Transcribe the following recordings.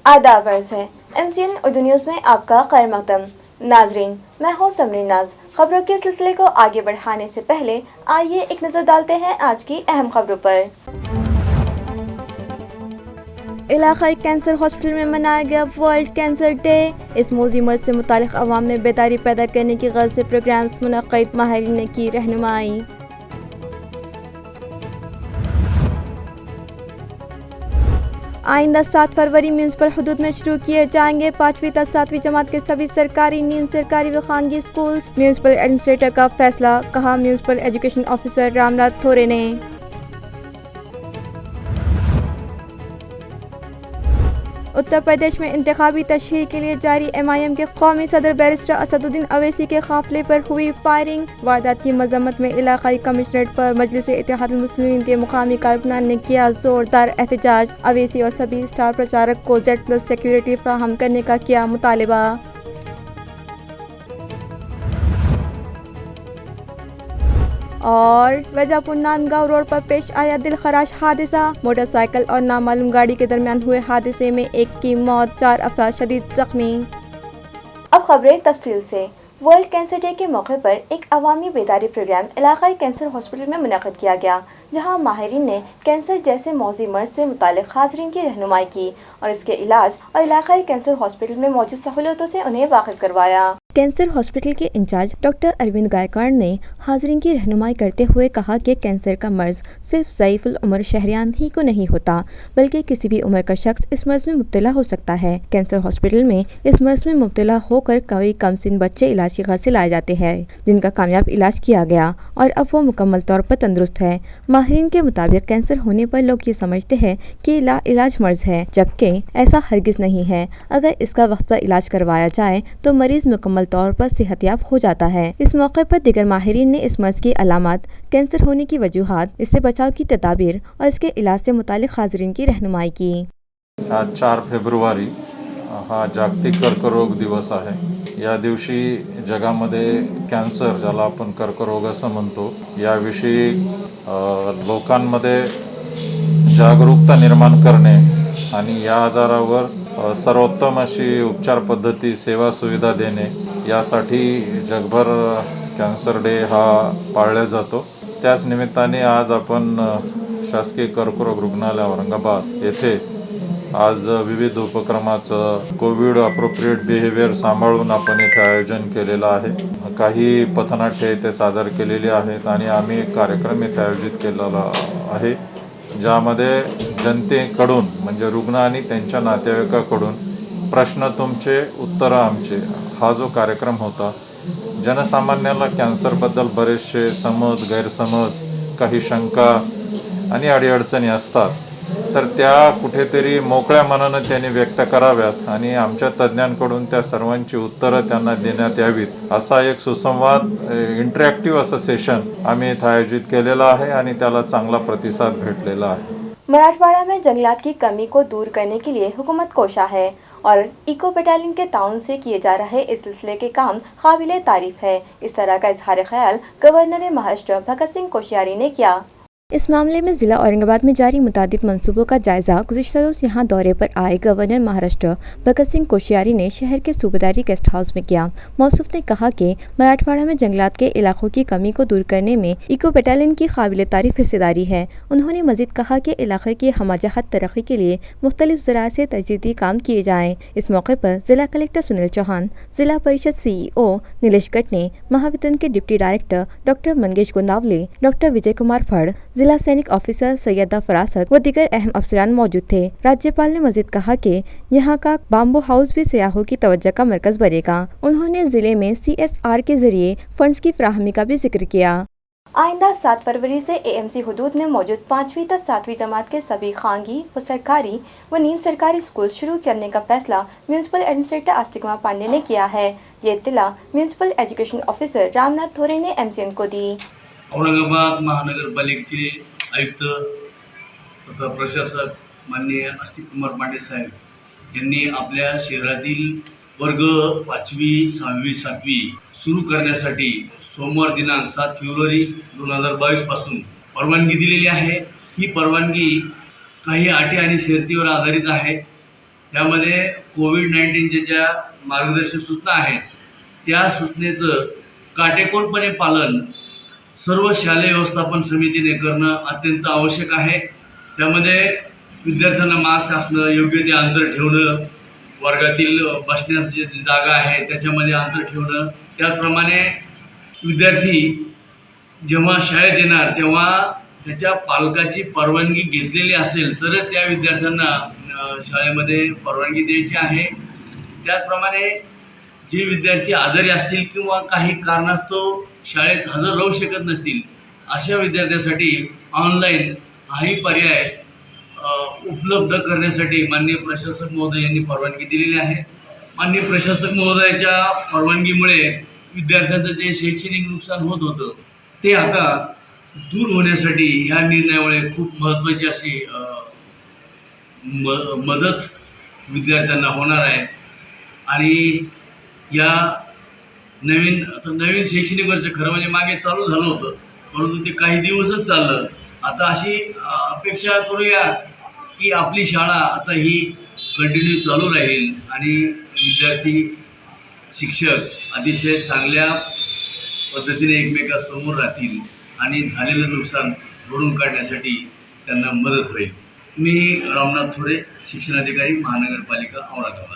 आदाब अर्ज़ है MCN उर्दू न्यूज़ में आपका खैर मकदम। नाजरीन, मैं हूँ समरीन नाज। खबरों के सिलसिले को आगे बढ़ाने से पहले आइए एक नज़र डालते हैं आज की अहम खबरों पर। इलाकाई कैंसर हॉस्पिटल में मनाया गया वर्ल्ड कैंसर डे। इस मौजी मर्ज से मुतालिक अवाम में बेदारी पैदा करने की गर्ज से प्रोग्राम्स मुनक़्क़िद, माहिरीन ने की रहनुमाई। आइंदा 7 फरवरी म्यूनसिपल हुदूद में शुरू किए जाएंगे 5वीं तक 7वीं जमात के सभी सरकारी, नीम सरकारी व खानगी स्कूल्स। म्यूनसिपल एडमिनिस्ट्रेटर का फैसला, कहा म्यूनसिपल एजुकेशन ऑफिसर रामनाथ थोरे ने। उत्तर प्रदेश में इंतखाबी तशहीर के लिए जारी MIM के कौमी सदर बैरिस्टर असदुद्दीन अवैसी के काफिले पर हुई फायरिंग। वारदात की मजम्मत में इलाकाई कमिश्नरेट पर मजलिस इत्तेहादुल मुस्लिमीन के मुकामी कारकुनान ने किया जोरदार एहतजाज। अवैसी और सभी स्टार प्रचारक को Z+ सिक्योरिटी फराहम करने का किया मुतालबा। और वजापुर नांदगांव रोड पर पेश आया दिलखराश हादसा। मोटरसाइकिल और नामालूम गाड़ी के दरमियान हुए हादसे में एक की मौत, 4 अफराद शदीद जख्मी। अब खबरें तफसील से। वर्ल्ड कैंसर डे के मौके पर एक अवामी बेदारी प्रोग्राम इलाकाई कैंसर हॉस्पिटल में मुनक़्क़िद किया गया, जहां माहिरीन ने कैंसर जैसे मौजी मर्ज से मुतालिक हाज़रीन की रहनुमाई की और इसके इलाज और इलाकाई कैंसर हॉस्पिटल में मौजूद सहूलतों से उन्हें वाकिफ करवाया। कैंसर हॉस्पिटल के इंचार्ज डॉक्टर अरविंद गायकवाड़ ने हाज़रीन की रहनुमाई करते हुए कहा कि कैंसर का मर्ज सिर्फ ज़ईफ़ुल उम्र शहरियान ही को नहीं होता, बल्कि किसी भी उम्र का शख्स इस मर्ज में मुब्तला हो सकता है। कैंसर हॉस्पिटल में इस मर्ज में मुब्तला होकर कई कमसिन बच्चे इलाज के घर से लाए जाते हैं, जिनका कामयाब इलाज किया गया और अब वो मुकम्मल तौर पर तंदुरुस्त है। माहिरीन के मुताबिक कैंसर होने पर लोग ये समझते हैं कि इलाज मर्ज है, जबकि ऐसा हरगिज़ नहीं है। अगर इसका वक्त पर इलाज करवाया जाए तो मरीज मुकम्मल तौर पर सेहतयाब हो जाता है। इस मौके पर दीगर माहिरीन ने इस मर्ज की अलामत, कैंसर होने की वजूहात, इससे बचाव की तदाबीर और इसके इलाज से मुतालिक हाज़रीन की रहनुमाई की। आज 4 फेब्रुवारी हा जागतिक कर्करोग दिवस आहे। या दिवशी जगामध्ये कॅन्सर, ज्याला आपण कर्करोग असं म्हणतो, याविषयी लोकांमध्ये जागरूकता निर्माण करणे आणि या आजारावर सर्वोत्तम अशी उपचार पद्धती, सेवा सुविधा देणे, यासाठी जगभर कॅन्सर डे हा पाळला जातो। त्याच निमित्ताने आज आपण शासकीय कर्करोग रुग्णालय औरंगाबाद येथे आज विविध उपक्रमाचं कोविड अप्रोप्रिएट बिहेवियर सांभाळून आपण इथे आयोजन केलेलं आहे। काही पथनाट्ये इथे सादर केलेली आहेत आणि आम्ही एक कार्यक्रम इथे आयोजित केलेला आहे, ज्यामध्ये जनतेकडून म्हणजे रुग्ण आणि त्यांच्या नातेवाईकाकडून प्रश्न तुमचे उत्तरं आमचे हा जो कार्यक्रम होता, जनसामान्याला कॅन्सरबद्दल बरेचसे समज, गैरसमज, काही शंका आणि अडीअडचणी असतात, तर त्या कुठेतरी मोकळ्या मनानं त्यांनी व्यक्त कराव्यात आणि आमच्या तज्ज्ञांकडून त्या सर्वांची उत्तरं त्यांना देण्यात यावीत, असा एक सुसंवाद इंटरॅक्टिव्ह असं सेशन आम्ही इथं आयोजित केलेलं आहे आणि त्याला चांगला प्रतिसाद भेटलेला आहे। मराठवाड़ा में जंगलात की कमी को दूर करने के लिए हुकूमत कोशा है और इको बटालियन के ताउन से किए जा रहे इस सिलसिले के काम काबिले तारीफ है। इस तरह का इजहार ख्याल गवर्नर महाराष्ट्र भगत सिंह कोश्यारी ने किया। इस मामले में जिला औरंगाबाद में जारी मुतादिद मंसूबों का जायजा गुज़िश्ता रोज़ यहाँ दौरे पर आए गवर्नर महाराष्ट्र भगत सिंह कोश्यारी ने शहर के सूबेदारी गेस्ट हाउस में किया। मौसूफ ने कहा कि मराठवाड़ा में जंगलात के इलाकों की कमी को दूर करने में इको बटालियन की काबिल तारीफ हिस्सेदारी है। उन्होंने मजीद कहा कि इलाके की हमाजहत तरक्की के लिए मुख्तलिफ ज़राए से तजदीदी काम किए जाएँ। इस मौके पर जिला कलेक्टर सुनील चौहान, जिला परिषद CEO नीलेश गटने, महावितरण के deputy director doctor Mangesh Gondavale, doctor Vijay Kumar Phad, जिला सैनिक ऑफिसर सैयदा फरासत व दीगर अहम अफसरान मौजूद थे। राज्यपाल ने मजीद कहा कि यहाँ का बाम्बू हाउस भी सयाहों की तवज्जो का मरकज बनेगा। उन्होंने जिले में CSR के जरिए फंड्स की फराहमी का भी जिक्र किया। आइंदा 7 फरवरी से AMC हुदूद में मौजूद 5वीं तक 7वीं जमात के सभी खानगी व सरकारी व नीम सरकारी स्कूल शुरू करने का फैसला म्यूनसिपल एडमिनिस्ट्रेटर आस्तिक कुमार पांडे ने किया है। ये इत्तला म्यूनसिपल एजुकेशन ऑफिसर रामनाथ थोरे ने MCN को दी। औरंगाबाद महानगरपालिकेचे आयुक्त तथा प्रशासक माननीय आस्तिक कुमार पांडे साहेब यांनी आपल्या शहरातील वर्ग 5वी, 6वी, 7वी सुरू करण्यासाठी सोमवार दिनांक 7 फेब्रुवारी 2022 पासून परवानगी दिलेली आहे। ही परवानगी काही अटी आणि शर्तीवर आधारित आहे। त्यामध्ये कोविड-19च्या ज्या मार्गदर्शक सूचना आहेत त्या सूचनेचं काटेकोरपणे पालन सर्व शालेय व्यवस्थापन समितीने करणं अत्यंत आवश्यक आहे. त्यामध्ये विद्यार्थ्यांना मास्क असणं, योग्य ते अंतर ठेवणं, वर्गातील बसण्यास जी जागा आहे त्याच्यामध्ये अंतर ठेवणं, त्याचप्रमाणे विद्यार्थी जेव्हा शाळेत येणार तेव्हा त्याच्या पालकाची परवानगी घेतलेली असेल तर त्या विद्यार्थ्यांना शाळेमध्ये परवानगी द्यायची आहे. त्याचप्रमाणे जे विद्यार्थी आजारी असतील किंवा काही कारणास्तव शाळेत हजर राहू शकत नसतील अशा विद्यार्थ्यांसाठी ऑनलाईन हाही पर्याय उपलब्ध करण्यासाठी माननीय प्रशासक महोदय यांनी परवानगी दिलेली आहे. माननीय प्रशासक महोदयाच्या परवानगीमुळे विद्यार्थ्यांचं जे शैक्षणिक नुकसान होत होतं ते आता दूर होण्यासाठी ह्या निर्णयामुळे खूप महत्त्वाची अशी मदत विद्यार्थ्यांना होणार आहे. आणि या नवीन शैक्षणिक वर्ष खरं म्हणजे मागे चालू झालं होतं परंतु ते काही दिवसच चाललं. आता अशी अपेक्षा करूया की आपली शाळा आता ही कंटिन्यू चालू राहील आणि विद्यार्थी शिक्षक अतिशय चांगल्या पद्धतीने एकमेकांसमोर राहतील आणि झालेलं नुकसान भरून काढण्यासाठी त्यांना मदत होईल. मी रामनाथ थोरे, शिक्षणाधिकारी, महानगरपालिका औरंगाबाद.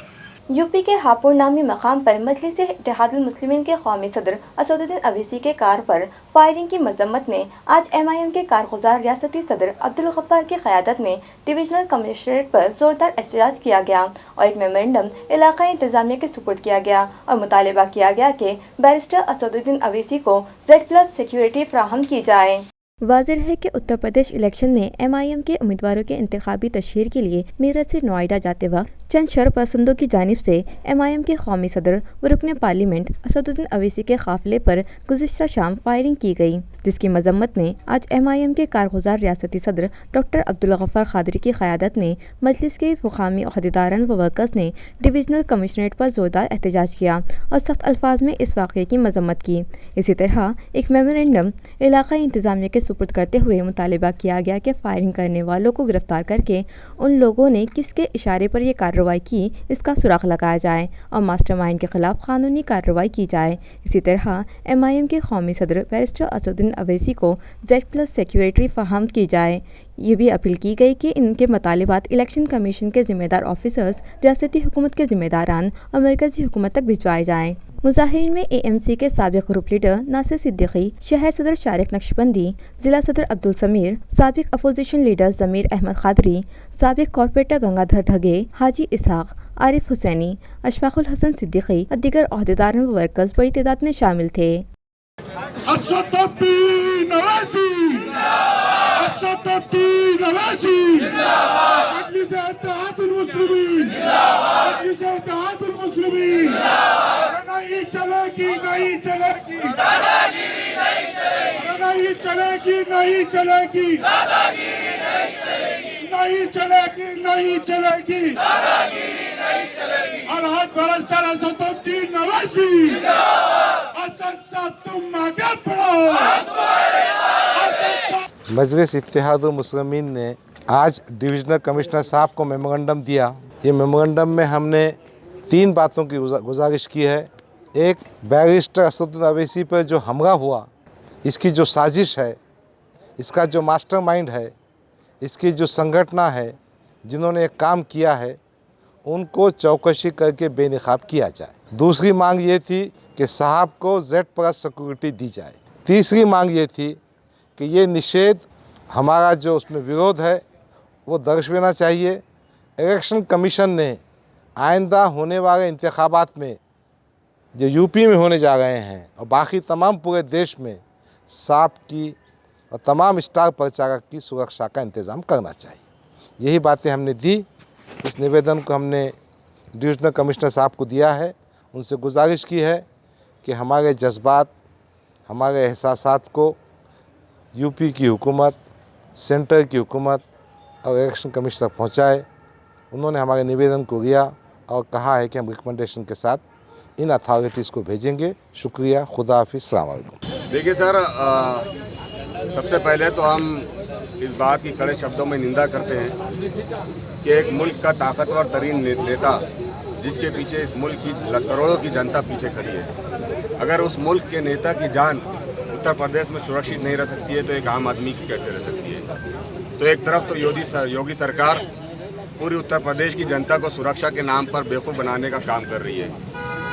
यूपी के हापुड़ नामी मकाम पर मजलिस इत्तेहादुल मुस्लिमीन के कौमी सदर असदुद्दीन अवैसी के कार पर फायरिंग की मजम्मत में आज MIM के कारगुजार रियासती सदर अब्दुल गफ्फार की क़यादत में डिविजनल कमिश्नरेट पर ज़ोरदार एहतजाज किया गया और एक मेमोरेंडम इलाक़ाई इंतज़ामिया के सुपुर्द किया गया और मुतालबा किया गया कि बैरिस्टर असदुद्दीन अवैसी को Z+ सिक्योरिटी फराहम की जाए। वाज़ेह है कि उत्तर प्रदेश इलेक्शन में MIM के उम्मीदवारों के इंतखाबी तशहीर के लिए मीरत से नोएडा जाते वक्त चंद शरपसंदों की जानिब से MIM के कौमी सदर व रुकन पार्लियामेंट असदुद्दीन अवैसी के काफ़िले पर गुज़िश्ता शाम फायरिंग की गई, जिसकी मजम्मत में आज MIM के कारगुजार रियासती सदर डॉक्टर अब्दुल गफ्फार क़ादरी की क़यादत में मजलिस के मुकामी अहदेदारान व वर्कर्स ने डिविजनल कमिश्नरेट पर ज़ोरदार एहतजाज किया और सख्त अल्फाज में इस वाक़े की मजम्मत की। इसी तरह एक मेमोरेंडम इलाक़ाई इंतज़ामिया के सुपुर्द करते हुए मुतालबा किया गया कि फायरिंग करने वालों को गिरफ्तार करके उन लोगों ने किसके इशारे पर यह कार्रवाई की इसका सुराग लगाया जाए और मास्टरमाइंड के खिलाफ कानूनी कार्रवाई की जाए। इसी तरह MIM के कौमी सदर बैरिस्टर असदुद्दीन अवैसी को Z+ सिक्योरिटी फराहम की जाए। ये भी अपील की गई कि इनके मुतालिबात इलेक्शन कमीशन के ज़िम्मेदार ऑफिसर्स, रियासती हुकूमत के ज़िम्मेदारान और मरकज़ी हुकूमत तक भिजवाए जाएँ। मुजाहिरीन में AMC के साबिक ग्रुप लीडर नासिर सिद्दीकी, शहर सदर शारिक नक्शबंदी, जिला सदर अब्दुल समीर, साबिक अपोजिशन लीडर ज़मीर अहमद क़ादरी, साबिक कॉर्पोरेटर गंगाधर ढगे, हाजी इसहाक, आरिफ हुसैनी, अशफाकुल हसन सिद्दीकी और दीगर अहदेदारों व वर्कर्स बड़ी तादाद में शामिल थे। असदुद्दीन अवैसी असदुद्दीन अवैसी मजलिस इत्तेहादुल मुस्लिमीन मजलिस इत्तेहादुल मुस्लिमीन नहीं चलेगी नहीं चलेगी दादागिरी नहीं चलेगी नहीं चलेगी दादागिरी नहीं चलेगी नहीं चलेगी नहीं चलेगी दादागिरी नहीं चलेगी अलहद बैरिस्टर असदुद्दीन अवैसी असद साहब तुम आगे बढ़ो। मजलिस इत्तेहादुल मुस्लिमीन ने आज डिविजनल कमिश्नर साहब को मेमोरेंडम दिया। ये मेमोरेंडम में हमने 3 बातों की गुजारिश की है। एक, बैरिस्टर असदुद्दीन अवैसी पर जो हमला हुआ, इसकी जो साजिश है, इसका जो मास्टरमाइंड है, इसकी जो संगठना है, जिन्होंने एक काम किया है, उनको चौकसी करके बेनकाब किया जाए। दूसरी मांग ये थी कि साहब को Z+ सिक्योरिटी दी जाए। तीसरी मांग ये थी कि ये निषेध, हमारा जो उसमें विरोध है, वो दर्शाना चाहिए। इलेक्शन कमीशन ने आइंदा होने वाले इंतखाबात में जो यूपी में होने जा रहे हैं और बाकी तमाम पूरे देश में साहब की और तमाम स्टार प्रचारक की सुरक्षा का इंतज़ाम करना चाहिए। यही बातें हमने दी। इस निवेदन को हमने डिविजनल कमिश्नर साहब को दिया है। उनसे गुजारिश की है कि हमारे जज्बात, हमारे एहसासात को यूपी की हुकूमत, सेंटर की हुकूमत और इलेक्शन कमीशन तक पहुँचाए। उन्होंने हमारे निवेदन को लिया और कहा है कि हम रिकमेंडेशन के साथ इन अथॉरिटीज़ को भेजेंगे। शुक्रिया, खुदा हाफिज़, अस्सलाम वालेकुम। देखिए सर, सबसे पहले तो हम इस बात की कड़े शब्दों में निंदा करते हैं कि एक मुल्क का ताकतवर तरीन नेता जिसके पीछे इस मुल्क की करोड़ों की जनता पीछे खड़ी है, अगर उस मुल्क के नेता की जान उत्तर प्रदेश में सुरक्षित नहीं रह सकती है तो एक आम आदमी की कैसे रह सकती है। तो एक तरफ तो योगी सरकार पूरी उत्तर प्रदेश की जनता को सुरक्षा के नाम पर बेवकूफ़ बनाने का काम कर रही है,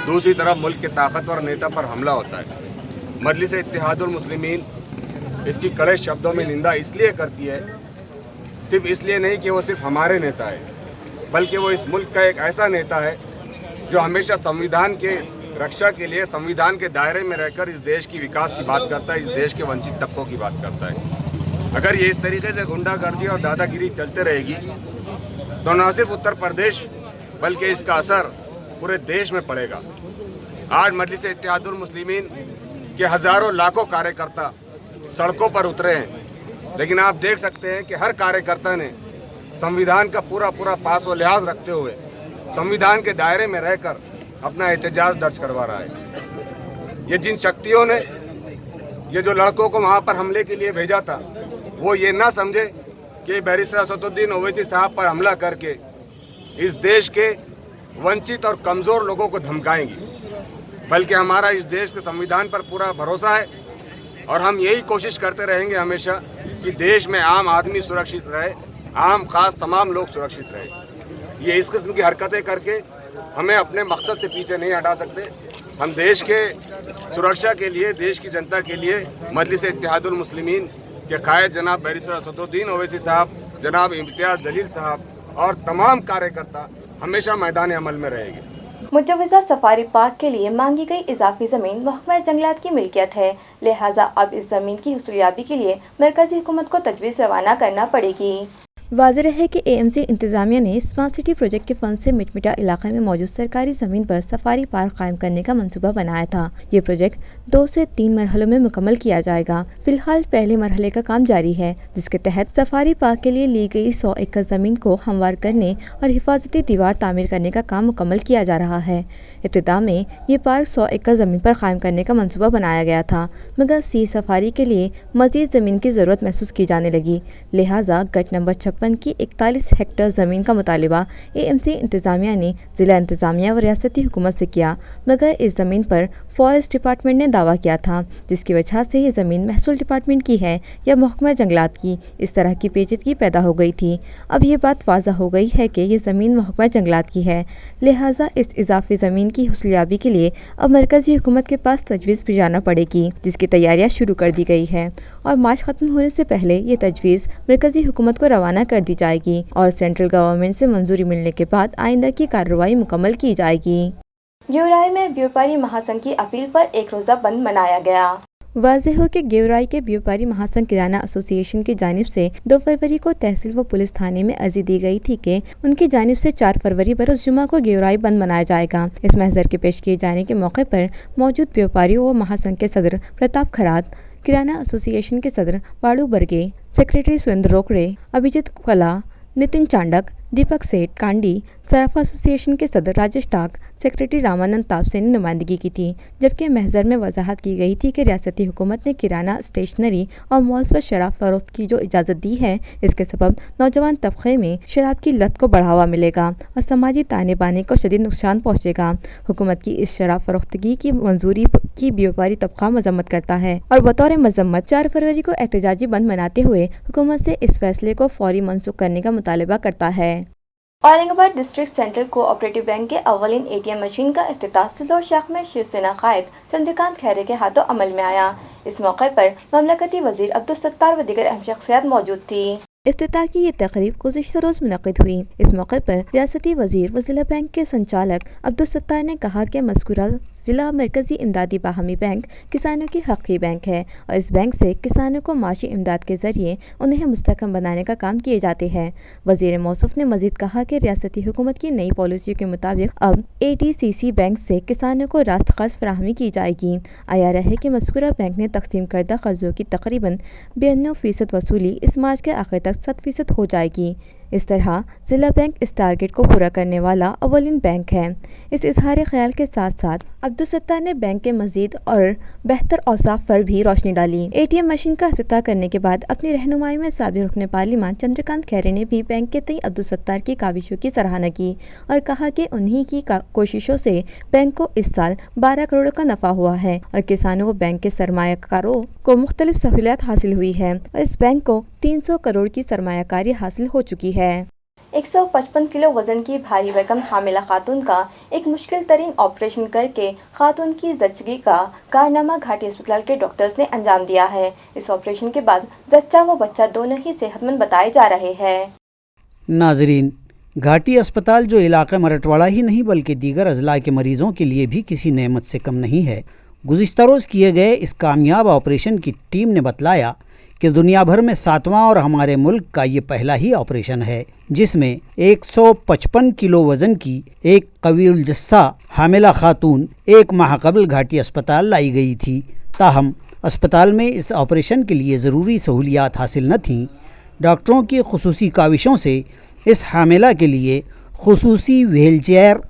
दूसरी तरफ मुल्क के ताकतवर नेता पर हमला होता है। मजलिस इत्तेहादुल मुस्लिमीन इसकी कड़े शब्दों में निंदा इसलिए करती है, सिर्फ इसलिए नहीं कि वो सिर्फ हमारे नेता है, बल्कि वो इस मुल्क का एक ऐसा नेता है जो हमेशा संविधान के रक्षा के लिए संविधान के दायरे में रहकर इस देश की विकास की बात करता है, इस देश के वंचित तबकों की बात करता है। अगर ये इस तरीके से गुंडागर्दी और दादागिरी चलते रहेगी तो न सिर्फ उत्तर प्रदेश बल्कि इसका असर पूरे देश में पड़ेगा। आज मजलिस इत्तेहादुल मुस्लिमीन के हज़ारों लाखों कार्यकर्ता सड़कों पर उतरे हैं, लेकिन आप देख सकते हैं कि हर कार्यकर्ता ने संविधान का पूरा पास व लिहाज रखते हुए संविधान के दायरे में रहकर अपना एहतजाज दर्ज करवा रहा है। ये जिन शक्तियों ने ये जो लड़कों को वहाँ पर हमले के लिए भेजा था, वो ये ना समझे कि बैरिस्टर असदुद्दीन ओवैसी साहब पर हमला करके इस देश के वंचित और कमज़ोर लोगों को धमकाएंगी, बल्कि हमारा इस देश के संविधान पर पूरा भरोसा है और हम यही कोशिश करते रहेंगे हमेशा कि देश में आम आदमी सुरक्षित रहे, आम खास तमाम लोग सुरक्षित रहे। ये इस किस्म की हरकतें करके हमें अपने मकसद से पीछे नहीं हटा सकते। हम देश के सुरक्षा के लिए, देश की जनता के लिए मजलिस इत्तेहादुल मुस्लिमीन के कायद जनाब बैरिस्टर असदुद्दीन ओवैसी साहब, जनाब इम्तियाज़ जलील साहब और तमाम कार्यकर्ता हमेशा मैदान अमल में रहेंगे। मुजव्वज़ा सफारी पार्क के लिए मांगी गई इजाफी ज़मीन महकमा जंगलात की मिल्कियत है, लिहाजा अब इस ज़मीन की हुसूलियाबी के लिए मरकज़ी हुकूमत को तजवीज़ रवाना करना पड़ेगी। वाज़ेह है कि एएमसी इंतज़ामिया ने स्मार्ट सिटी प्रोजेक्ट के फंड से मिटमिटा इलाके में मौजूद सरकारी ज़मीन पर सफारी पार्क कायम करने का मंसूबा बनाया था। ये प्रोजेक्ट 2 से 3 मरहलों में मुकम्मल किया जाएगा। फिलहाल पहले मरहले का काम जारी है, जिसके तहत सफारी पार्क के लिए ली गई 100 एकड़ ज़मीन को हमवार करने और हिफाजती दीवार तामीर करने का काम मुकम्मल किया जा रहा है। इब्तिदा में ये पार्क 100 एकड़ ज़मीन पर कायम करने का मंसूबा बनाया गया था, मगर सी सफारी के लिए मज़ीद ज़मीन की ज़रूरत महसूस की जाने लगी, लिहाजा गट नंबर 56 की 41 हेक्टेयर ज़मीन का मुतालिबा एएमसी इंतज़ामिया ने ज़िला इंतज़ामिया व रियासती हुकूमत से किया, मगर इस ज़मीन पर फॉरेस्ट डिपार्टमेंट ने दावा किया था, जिसकी वजह से ये ज़मीन महसूल डिपार्टमेंट की है या महकमा जंगलात की। इस तरह की पेचीदगी पैदा हो गई थी। अब ये बात वाज़ह हो गई है कि ये ज़मीन महकमा जंगलात की है, लिहाजा इस इजाफी ज़मीन की हुसूलियाबी के लिए अब मरकज़ी हुकूमत के पास तजवीज़ भिजाना पड़ेगी, जिसकी तैयारियाँ शुरू कर दी गई है और मार्च ख़त्म होने से पहले ये तजवीज़ मरकज़ी हुकूमत को रवाना कर दी जाएगी और सेंट्रल गवर्नमेंट से मंजूरी मिलने के बाद आइंदा की कार्रवाई मुकम्मल की जाएगी। गेवराई में व्यापारी महासंघ की अपील पर एक रोज़ा बंद मनाया गया। वाज़ेह हो कि गेवराई के व्यापारी महासंघ किराना एसोसिएशन की जानिब से 2 फरवरी को तहसील व पुलिस थाने में अर्जी दी गई थी कि उनकी जानिब से 4 फरवरी बरोज़ जुमा को गेवराई बंद मनाया जाएगा। इस महज़र के पेश किए जाने के मौके पर मौजूद व्यापारियों व महासंघ के सदर प्रताप खरात, किराना एसोसिएशन के सदर बाड़ू बरगे, सेक्रेटरी सुरेंद्र रोकड़े, अभिजीत कला, नितिन चांडक, दीपक सेठ कांडी, सराफा एसोसिएशन के सदर राजेश टाक, सेक्रेटरी रामानंद तापसे ने नुमाइंदगी की थी, जबकि महज़र में वजाहत की गई थी कि रियासती हुकूमत ने किराना, स्टेशनरी और मॉल्स पर शराब फरोख्त की जो इजाज़त दी है, इसके सबब नौजवान तबके में शराब की लत को बढ़ावा मिलेगा और समाजी ताने बाने को शदीद नुकसान पहुँचेगा। हुकूमत की इस शराब फरोख्तगी की मंजूरी की व्यापारी तबका मजम्मत करता है और बतौर मजम्मत 4 फरवरी को एहतजाजी बंद मनाते हुए हुकूमत से इस फैसले को फौरी मनसूख करने का मुतालबा करता है। Aurangabad district central cooperative bank के अव्वलीन एटीएम मशीन का इफ्तिताह सिल्लोड शाख में शिवसेना कायद चंद्रकांत खैरे के हाथों अमल में आया। इस मौके पर ममलकती वजीर अब्दुल सत्तार व दीगर अहम शख्सियात मौजूद थी। इफ्तिताह की ये तकरीब गुज़िश्ता रोज़ मुनक़िद हुई। इस मौके पर रियासती वजीर व ज़िला बैंक के संचालक अब्दुल सत्तार ने कहा कि मज़कूरा ज़िला मरकज़ी इमदादी बाहमी बैंक किसानों की हक़ी बैंक है और इस बैंक से किसानों को माशी इमदाद के ज़रिए उन्हें मुस्तहकम बनाने का काम किए जाते हैं। वज़ीर मौसूफ़ ने मज़ीद कहा कि रियासती हुकूमत की नई पॉलिसियों के मुताबिक अब ADCC बैंक से किसानों को रास्त कर्ज़ फराहमी की जाएगी। आया रहे कि मज़कूरा बैंक ने तकसीम करदा कर्ज़ों की तकरीबन 92% वसूली इस मार्च के आखिर तक 100% हो जाएगी। इस तरह ज़िला बैंक इस टारगेट को पूरा करने वाला अव्वलिन बैंक है। इस इजहार ख्याल के साथ साथ अब्दुल सत्तार ने बैंक के मजीद और बेहतर औसाफ पर भी रोशनी डाली। ATM मशीन का इफ्तिताह करने के बाद अपनी रहनुमाई में साबिर रुकन पार्लिमान चंद्रकांत खैरे ने भी बैंक के तई अब्दुल सत्तार की काविशों की सराहना की और कहा कि उन्हीं की कोशिशों से बैंक को इस साल 12 करोड़ का नफा हुआ है और किसानों व बैंक के सरमायाकारों को मुख्तलिफ सहूलियत हासिल हुई है और इस बैंक को 300 करोड़ की सरमायाकारी हासिल हो चुकी है। 155 किलो वजन की भारी भरकम हामिला खातून का एक मुश्किल तरीन ऑपरेशन करके खातून की जच्चगी का कारनामा घाटी अस्पताल के डॉक्टर्स ने अंजाम दिया है। इस ऑपरेशन के बाद जच्चा व बच्चा दोनों ही सेहतमंद बताए जा रहे हैं। नाजरीन, घाटी अस्पताल जो इलाका मराठवाड़ा ही नहीं बल्कि दीगर अजला के मरीजों के लिए भी किसी नेमत से कम नहीं है। गुज़िश्ता रोज़ किए गए इस कामयाब ऑपरेशन की टीम ने बतलाया कि दुनिया भर में 7वां और हमारे मुल्क का ये पहला ही ऑपरेशन है जिसमें 155 किलो वज़न की एक कवीउल जस्सा हामिला खातून एक माह कबल घाटी अस्पताल लाई गई थी। ताहम अस्पताल में इस ऑपरेशन के लिए ज़रूरी सहूलियात हासिल न थीं। डॉक्टरों की खुसूसी काविशों से इस हामिला के लिए खुसूसी व्हीलचेयर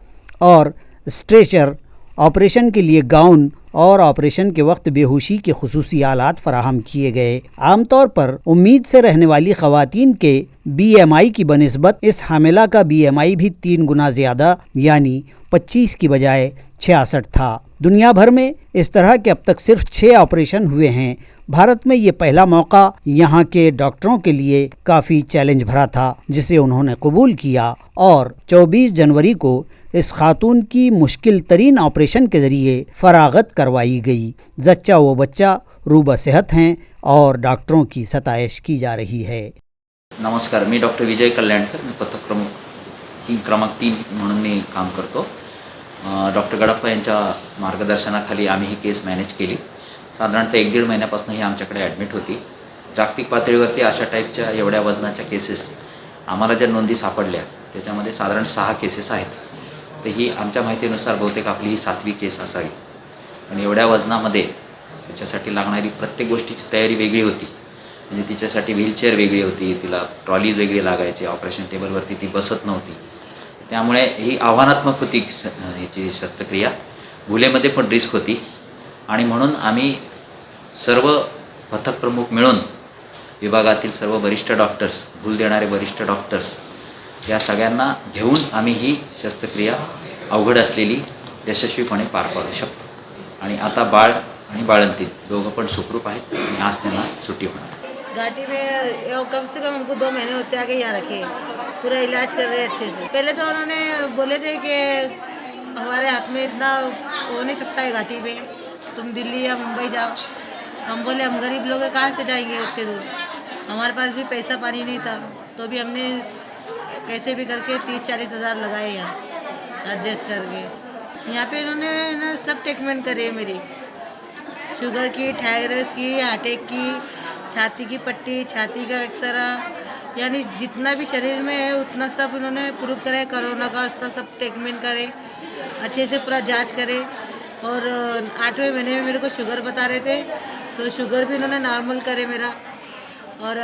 और स्ट्रेचर, ऑपरेशन के लिए गाउन और ऑपरेशन के वक्त बेहोशी के खुसूसी आलात फराहम किए गए। आमतौर पर उम्मीद से रहने वाली ख़वातीन के BMI की बनिस्बत इस हामिला का BMI भी 3 गुना ज़्यादा यानी 25 की बजाय 66 था। दुनिया भर में इस तरह के अब तक सिर्फ 6 ऑपरेशन हुए हैं। भारत में ये पहला मौका यहाँ के डॉक्टरों के लिए काफ़ी चैलेंज भरा था जिसे उन्होंने कबूल किया और 24 जनवरी को इस खातून की मुश्किल तरीन ऑपरेशन के ज़रिए फरागत करवाई गई। जच्चा व बच्चा रूबा सेहत हैं और डॉक्टरों की सताइश की जा रही है। नमस्कार, मी डॉक्टर विजय कल्याणकर, मी पथक प्रमुख क्रमांक 3 म्हणून मी काम करतो। डॉक्टर गडप्पा यांच्या मार्गदर्शनाखाली आम्ही ही केस मॅनेज केली। साधारणतः 1-1.5 महिन्यापासून ही आमच्याकडे ॲडमिट होती। जागतिक पातळीवरती अशा टाईपच्या एवढ्या वजनाच्या केसेस आम्हाला ज्या नोंदी सापडल्या त्याच्यामध्ये साधारण 6 केसेस आहेत। तर ही आमच्या माहितीनुसार बहुतेक आपली ही 7वी केस असावी। आणि एवढ्या वजनामध्ये त्याच्यासाठी लागणारी प्रत्येक गोष्टीची तयारी वेगळी होती। म्हणजे तिच्यासाठी व्हीलचेअर वेगळी होती, तिला ट्रॉलीज वेगळी लागायची, ऑपरेशन टेबलवरती ती बसत नव्हती। त्यामुळे ही आव्हानात्मक होती याची शस्त्रक्रिया। भुलेमध्ये पण रिस्क होती आणि म्हणून आम्ही सर्व पथक प्रमुख मिळून विभागातील सर्व वरिष्ठ डॉक्टर्स, भूल देणारे वरिष्ठ डॉक्टर्स या सगळ्यांना घेऊन आम्ही ही शस्त्रक्रिया अवघड असलेली यशस्वीपणे पार पाडू शकतो। आणि आता बाळ आणि बाळंतीण दोघं पण सुखरूप आहेत आणि आज त्यांना सुट्टी होणार। घाटी में कम से कम हमको 2 महीने होते आगे यहाँ रखे, पूरा इलाज कर रहे अच्छे से। पहले तो उन्होंने बोले थे कि हमारे हाथ में इतना हो नहीं सकता है घाटी में, तुम दिल्ली या मुंबई जाओ। हम बोले हम गरीब लोग हैं, कहाँ से जाएंगे उतने दूर, हमारे पास भी पैसा पानी नहीं था। तो भी हमने कैसे भी करके 30-40 हज़ार लगाए यहाँ एडजस्ट करके। यहाँ पे इन्होंने ना सब ट्रीटमेंट करे, मेरी शुगर की, थायराइड की, हार्ट अटैक की, छाती की पट्टी, छाती का एक्सरा, यानी जितना भी शरीर में है उतना सब उन्होंने प्रूव करे। कोरोना का उसका सब ट्रीटमेंट करे, अच्छे से पूरा जांच करे। और 8वें महीने में मेरे को शुगर बता रहे थे तो शुगर भी इन्होंने नॉर्मल करे मेरा। और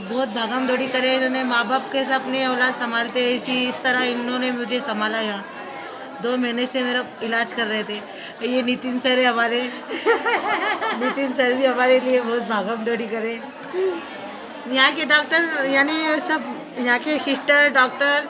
बहुत भागम दौड़ी करे इन्होंने। माँ बाप कैसे अपनी औलाद संभालते इस तरह इन्होंने मुझे संभाला। यहाँ 2 महीने से मेरा इलाज कर रहे थे। ये नितिन सर है हमारे नितिन सर भी हमारे लिए बहुत भागम दौड़ी करे। यहाँ के डॉक्टर यानी सब, यहाँ के सिस्टर डॉक्टर,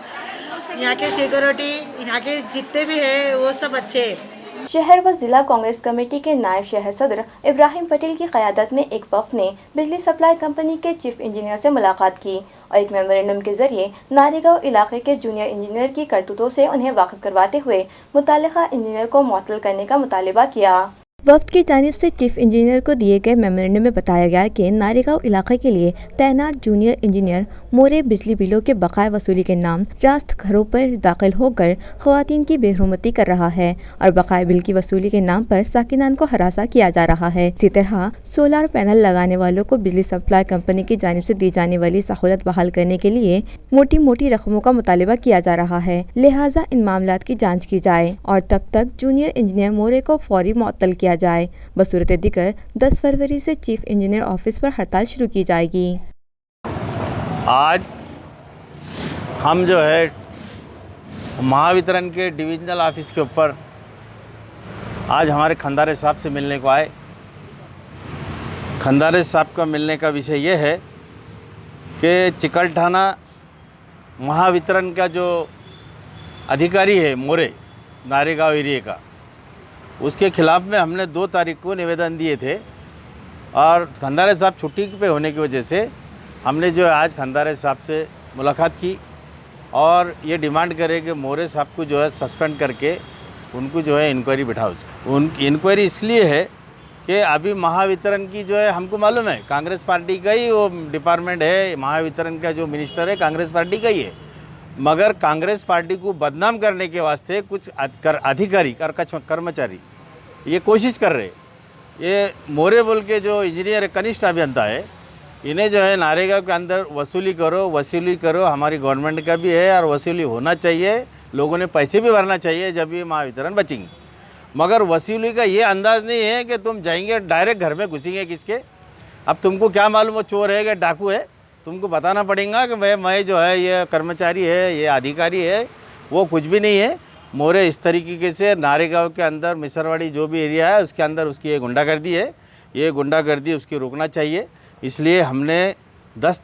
यहाँ के सिक्योरिटी, यहाँ के जितने भी हैं वो सब अच्छे हैं। शहर व जिला कांग्रेस कमेटी के नायब शहर सदर इब्राहिम पटेल की क़यादत में एक वफ़द ने बिजली सप्लाई कंपनी के चीफ इंजीनियर से मुलाकात की और एक मेमोरेंडम के जरिए नारेगांव इलाके के जूनियर इंजीनियर की करतूतों से उन्हें वाकिफ करवाते हुए मुतालिका इंजीनियर को मुअत्तल करने का मुतालिबा किया। वफ़द की जानिब से चीफ इंजीनियर को दिए गए मेमोरेंडम में बताया गया कि नारेगांव इलाके के लिए तैनात जूनियर इंजीनियर मोरे बिजली बिलों के बकाया वसूली के नाम रास्त घरों पर दाखिल होकर ख़वातीन की बेहरमती कर रहा है और बकाया बिल की वसूली के नाम पर साकिनान को हरासा किया जा रहा है। इसी तरह सोलर पैनल लगाने वालों को बिजली सप्लाई कंपनी की जानिब से दी जाने वाली सहूलत बहाल करने के लिए मोटी मोटी रकमों का मुतालिबा किया जा रहा है। लिहाजा इन मामलात की जाँच की जाए और तब तक जूनियर इंजीनियर मोरे को फौरी मुअत्तल किया जाए। बसूरत दिक्र 10 फरवरी से चीफ इंजीनियर ऑफिस पर हड़ताल शुरू की जाएगी। आज हम जो है महावितरण के डिविजनल ऑफिस के ऊपर आज हमारे खंदारे साहब से मिलने को आए। खंदारे साहब का मिलने का विषय ये है कि चिकलठाना महावितरण का जो अधिकारी है मोरे नारेगांव एरिया का, उसके खिलाफ़ में हमने 2 तारीख को निवेदन दिए थे और खंदारे साहब छुट्टी पे होने की वजह से हमने जो है आज खंदारे साहब से मुलाकात की और ये डिमांड करे कि मोरे साहब को जो है सस्पेंड करके उनको जो है इंक्वायरी बिठाओ। उन इंक्वायरी इसलिए है कि अभी महावितरण की जो है हमको मालूम है कांग्रेस पार्टी का ही वो डिपार्टमेंट है, महावितरण का जो मिनिस्टर है कांग्रेस पार्टी का ही है, मगर कांग्रेस पार्टी को बदनाम करने के वास्ते कुछ अधिकारी कर्मचारी ये कोशिश कर रहे। ये मोरे बोल के जो इंजीनियर कनिष्ठ अभियंता है, इन्हें जो है नारेगा के अंदर वसूली करो, हमारी गवर्नमेंट का भी है और वसूली होना चाहिए, लोगों ने पैसे भी भरना चाहिए जब ये महावितरण बचेंगे। मगर वसूली का ये अंदाज़ नहीं है कि तुम जाएंगे डायरेक्ट घर में घुसेंगे किसके। अब तुमको क्या मालूम वो चोर है कि डाकू है, तुमको बताना पड़ेगा कि मैं जो है ये कर्मचारी है, ये अधिकारी है, वो कुछ भी नहीं है। मोरे इस तरीके से नारेगांव के अंदर मिसरवाड़ी जो भी एरिया है उसके अंदर उसकी ये गुंडागर्दी है, ये गुंडागर्दी उसकी रोकना चाहिए। इसलिए हमने 10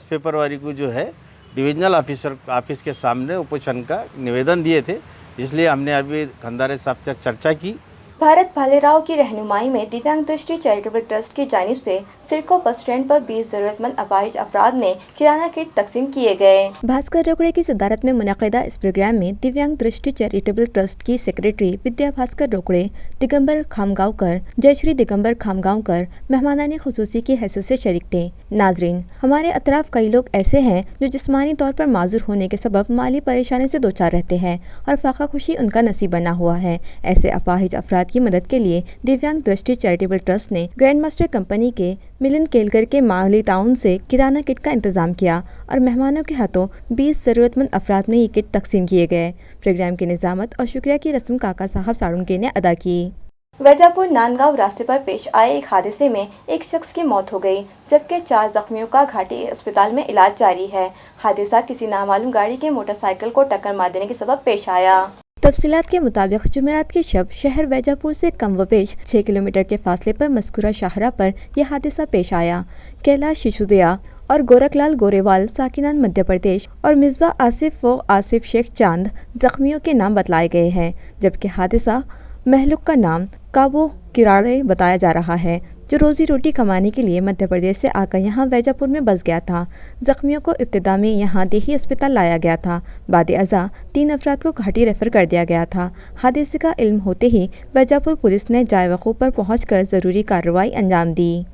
फरवरी को जो है डिविजनल ऑफिस के सामने उपोषण का निवेदन दिए थे। इसलिए हमने अभी खंदारे साहब से चर्चा की। भारत भालेराव की रहनुमाई में दिव्यांग दृष्टि चैरिटेबल ट्रस्ट की जानिब से सिडको बस स्टैंड पर 20 जरूरतमंद अपाहिज अफराद ने किराना किट तकसीम किए गए। भास्कर रोकड़े की सदारत में मुनक़िदा इस प्रोग्राम में दिव्यांग दृष्टि चैरिटेबल ट्रस्ट की सेक्रेटरी विद्या भास्कर रोकड़े, दिगंबर खामगांवकर, जयश्री दिगंबर खामगांवकर मेहमानाने खुसूसी की हैसियत से शरीक थे। नाजरीन, हमारे अतराफ कई लोग ऐसे हैं जो जिस्मानी तौर पर माजूर होने के सबब माली परेशानी से दोचार रहते हैं और फाका खुशी उनका नसीब बना हुआ है। ऐसे अपाहिज अफराद की मदद के लिए दिव्यांग दृष्टि चैरिटेबल ट्रस्ट ने ग्रैंड मास्टर कंपनी के मिलन केलकर के माली ताउन से किराना किट का इंतजाम किया और मेहमानों के हाथों 20 जरूरतमंद अफराद में ये किट तकसीम किए गए। प्रोग्राम की निजामत और शुक्रिया की रस्म काका साहब साड़ुंके ने अदा की। वैजापुर नांदगांव रास्ते पर पेश आए एक हादसे में एक शख्स की मौत हो गई, जबकि 4 जख्मियों का घाटी अस्पताल में इलाज जारी है। हादसा किसी नामालूम गाड़ी के मोटरसाइकिल को टक्कर मार देने के सबब पेश आया। तफसीलात के मुताबिक जुमेरात की शब शहर वैजापुर से कम व पेश 6 किलोमीटर के फासले पर मस्कुरा शाहरा पर यह हादसा पेश आया। कैलाश शिशुदिया और गोरखलाल गोरेवाल साकिनान मध्य प्रदेश और मिसबा आसिफ व आसिफ शेख चांद जख्मियों के नाम बतलाए गए हैं, जबकि हादसा महलुक का नाम काबो किराड़े बताया जा रहा है, जो रोजी रोटी कमाने के लिए मध्य प्रदेश से आकर यहां वैजापुर में बस गया था। जख्मियों को इब्तिदा में यहां देही अस्पताल लाया गया था। बाद अज़ा 3 अफराद को घाटी रेफर कर दिया गया था। हादसे का इल्म होते ही वैजापुर पुलिस ने जाए वक़ूफ़ पर पहुंचकर ज़रूरी कार्रवाई अंजाम दी।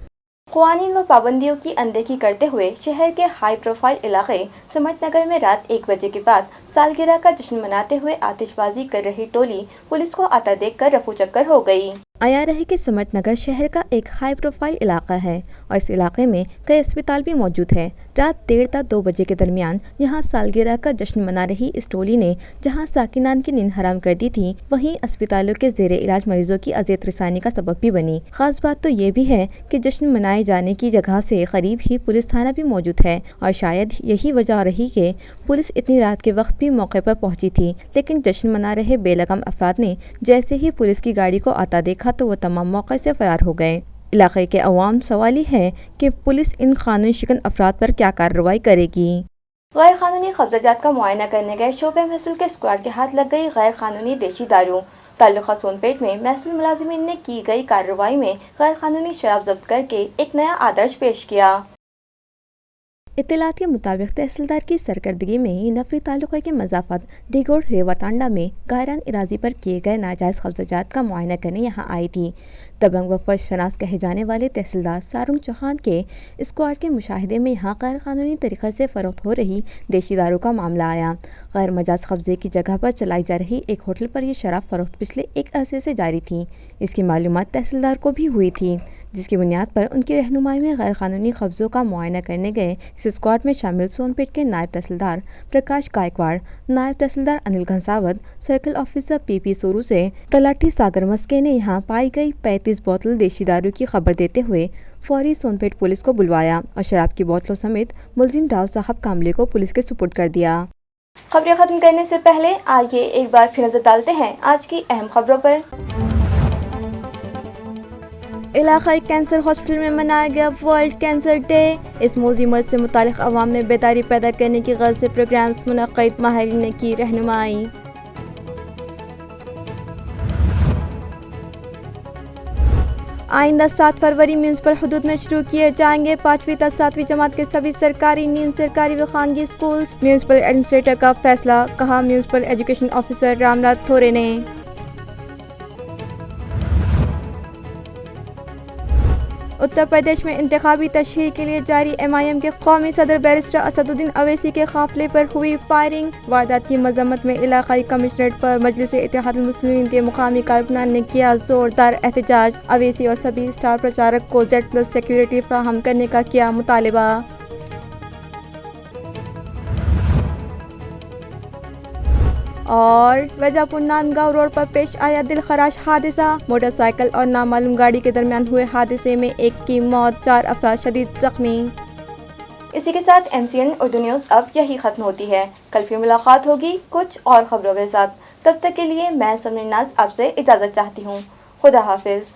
क़वानीन व पाबंदियों की अनदेखी करते हुए शहर के हाई प्रोफाइल इलाके समर्थनगर में रात 1 बजे के बाद सालगिरह का जश्न मनाते हुए आतिशबाजी कर रही टोली पुलिस को आता देखकर रफू चक्कर हो गई। आया रहे कि समर्थनगर शहर का एक हाई प्रोफाइल इलाका है और इस इलाके में कई अस्पताल भी मौजूद है। रात 1:30 2 बजे के दरमियान यहां सालगिरह का जश्न मना रही इस टोली ने जहां साकिनान की नींद हराम कर दी थी, वहीं अस्पतालों के ज़ेरे इलाज मरीजों की अजियत रसानी का सबब भी बनी। खास बात तो ये भी है कि जश्न मनाए जाने की जगह से करीब ही पुलिस थाना भी मौजूद है और शायद यही वजह रही कि पुलिस इतनी रात के वक्त भी मौके पर पहुंची थी। लेकिन जश्न मना रहे बेलगाम अफराद ने जैसे ही पुलिस की गाड़ी को आता देखा तो वो तमाम मौके से फरार हो गए। इलाके के अवाम सवाल ही है कि पुलिस इन कानून शिकन अफराद पर क्या कार्रवाई करेगी। गैर कानूनी कब्जाजात का मुआयना करने गए शोबे महसूल के स्क्वाड के हाथ लग गई गैर कानूनी देशी दारू। ताल्लुका सोनपेट में महसूल मुलाजिमीन ने की गई कार्रवाई में गैर कानूनी शराब जब्त करके एक नया आदर्श पेश किया। इत्तलात के मुताबिक तहसीलदार की सरकर्दगी में नफरी तालुका के मजाफत डिगोड़ रेवातांडा में गायरान इराजी पर किए गए नाजायज़ कब्जाजात का मुआयना करने यहाँ आई थी। दबंग व फर्श शनास कहे जाने वाले तहसीलदार सारुंग चौहान के स्क्वाड के मुशाहिदे में यहाँ गैर कानूनी तरीक़े से फ़रोख्त हो रही देशी दारू का मामला आया। गैर मजाज कब्जे की जगह पर चलाई जा रही एक होटल पर यह शराब फरोख्त पिछले एक अरसे से जारी थी। इसकी मालूमात तहसीलदार को भी हुई थी। जिस की बुनियाद पर उनकी रहनुमाई में गैर कानूनी कब्जों का मुआयना करने गए इस स्क्वाड में शामिल सोनपेट के नायब तहसीलदार प्रकाश गायकवाड़, नायब तहसीलदार अनिल घनसावत, सर्कल ऑफिसर पीपी सोरू से तलाठी सागर मस्के ने यहाँ पाई गई 35 बोतल देशी दारू की खबर देते हुए फौरी सोनपेट पुलिस को बुलवाया और शराब की बोतलों समेत मुलजिम डाव साहब कामले को पुलिस के सुपुर्द कर दिया। खबरें खत्म करने से पहले आइए एक बार फिर नजर डालते हैं आज की अहम खबरों पर। इलाकाई कैंसर हॉस्पिटल में मनाया गया वर्ल्ड कैंसर डे। इस मौजी मर्ज से मुतालिक अवाम में बेदारी पैदा करने की गर्ज से प्रोग्राम्स मुनक़्क़िद, माहिरीन ने की रहनुमाई। आइंदा 7 फरवरी म्यूनसिपल हुदूद में शुरू किए जाएंगे 5वीं तक 7वीं जमात के सभी सरकारी, नीम सरकारी व खानगी स्कूल्स। म्यूनसिपल एडमिनिस्ट्रेटर का फैसला, कहा म्यूनसिपल एजुकेशन ऑफिसर रामनाथ थोरे ने। उत्तर प्रदेश में इंतखाबी तशहीर के लिए जारी MIM के कौमी सदर बैरिस्टर असदुद्दीन अवैसी के काफिले पर हुई फायरिंग। वारदात की मजम्मत में इलाकाई कमिश्नरेट पर मजलिस इत्तेहादुल मुस्लिमीन के मुकामी कारकुनान ने किया जोरदार एहतजाज। अवैसी और सभी स्टार प्रचारक को Z+ सिक्योरिटी फराहम करने का किया मुतालबा। और वजापुर नांदगांव रोड पर पेश आया दिलखराश हादसा। मोटरसाइकिल और नामालूम गाड़ी के दरमियान हुए हादसे में एक की मौत, 4 अफराद शदीद जख्मी। इसी के साथ MCN उर्दू न्यूज़ अब यही खत्म होती है। कल फिर मुलाकात होगी कुछ और खबरों के साथ। तब तक के लिए मैं समरीन नाज आपसे इजाज़त चाहती हूँ। खुदा हाफिज़।